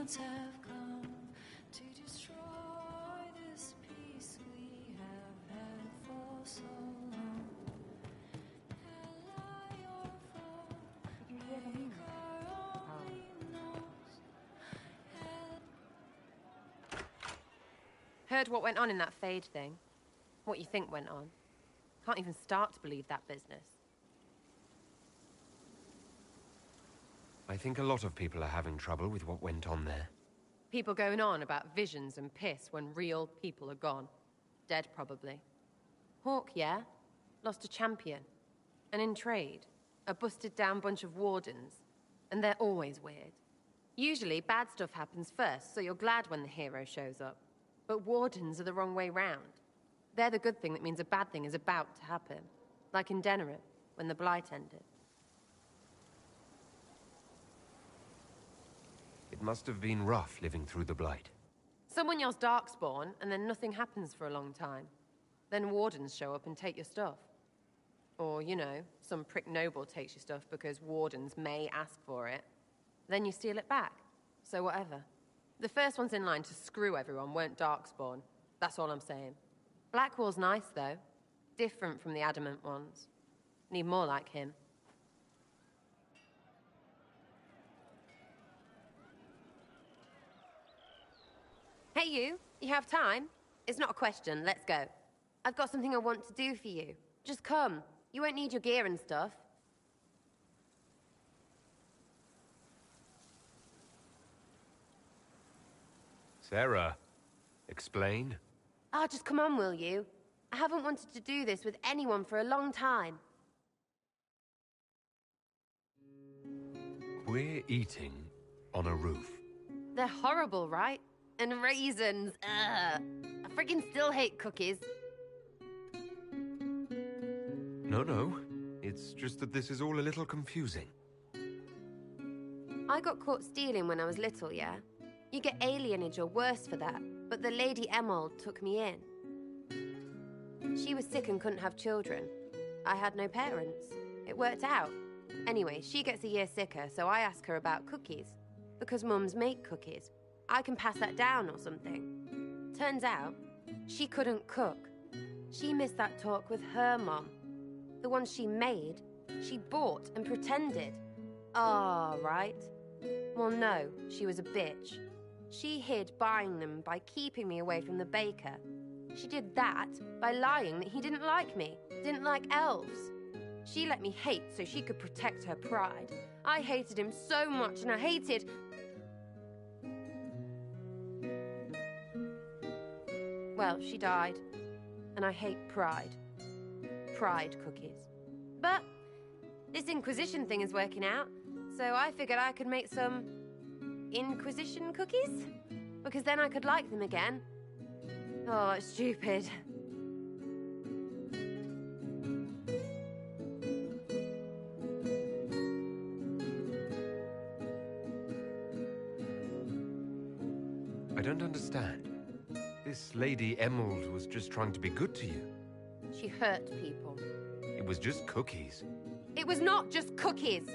gods have come to destroy this peace we have had for so long. Ally or foe, Maker only knows. Heard what went on in that Fade thing? What you think went on? Can't even start to believe that business. I think a lot of people are having trouble with what went on there. People going on about visions and piss when real people are gone. Dead, probably. Hawk, yeah? Lost a champion. And in trade, a busted-down bunch of wardens. And they're always weird. Usually, bad stuff happens first, so you're glad when the hero shows up. But wardens are the wrong way round. They're the good thing that means a bad thing is about to happen. Like in Denerim, when the Blight ended. It must have been rough living through the Blight. Someone yells Darkspawn, and then nothing happens for a long time. Then wardens show up and take your stuff. Or, you know, some prick noble takes your stuff because wardens may ask for it. Then you steal it back. So whatever. The first ones in line to screw everyone weren't Darkspawn. That's all I'm saying. Blackwall's nice, though. Different from the Adamant ones. Need more like him. Hey, you. You have time? It's not a question. Let's go. I've got something I want to do for you. Just come. You won't need your gear and stuff. Sarah, explain? Ah, just come on, will you? I haven't wanted to do this with anyone for a long time. We're eating on a roof. They're horrible, right? And raisins. Ugh. I freaking still hate cookies. No. It's just that this is all a little confusing. I got caught stealing when I was little, yeah? You get alienage or worse for that, but the Lady Emerald took me in. She was sick and couldn't have children. I had no parents. It worked out. Anyway, she gets a year sicker, so I ask her about cookies. Because mums make cookies. I can pass that down or something. Turns out, she couldn't cook. She missed that talk with her mum. The ones she made, she bought and pretended. Ah, right. Well, no, she was a bitch. She hid buying them by keeping me away from the baker. She did that by lying that he didn't like me, didn't like elves. She let me hate so she could protect her pride. I hated him so much, and I hated... Well, she died, and I hate pride. Pride cookies. But this Inquisition thing is working out, so I figured I could make some Inquisition cookies? Because then I could like them again. Oh, it's stupid. I don't understand. This Lady Emerald was just trying to be good to you. She hurt people. It was just cookies. It was not just cookies.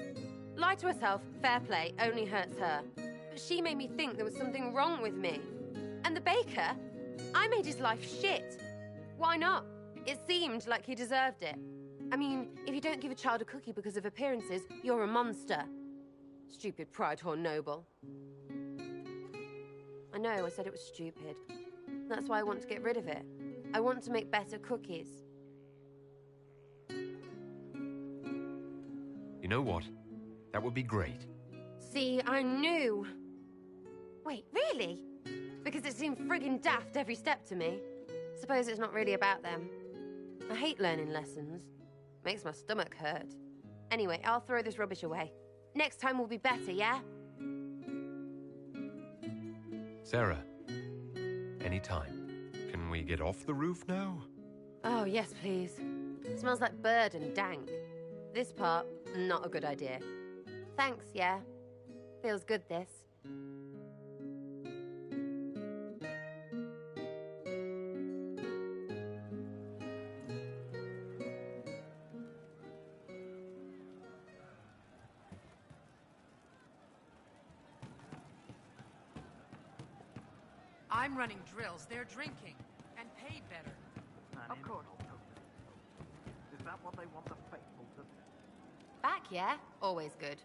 Lie to herself, fair play, only hurts her. But she made me think there was something wrong with me. And the baker? I made his life shit. Why not? It seemed like he deserved it. I mean, if you don't give a child a cookie because of appearances, you're a monster. Stupid pride whore noble. I know, I said it was stupid. That's why I want to get rid of it. I want to make better cookies. You know what? That would be great. See, I knew. Wait, really? Because it seemed friggin' daft every step to me. Suppose it's not really about them. I hate learning lessons. Makes my stomach hurt. Anyway, I'll throw this rubbish away. Next time will be better, yeah? Sarah, anytime. Can we get off the roof now? Oh, yes, please. Smells like bird and dank. This part, not a good idea. Thanks, yeah. Feels good, this. I'm running drills, they're drinking. And paid better. Of course. Is that what they want the faithful to do? Back, yeah? Always good.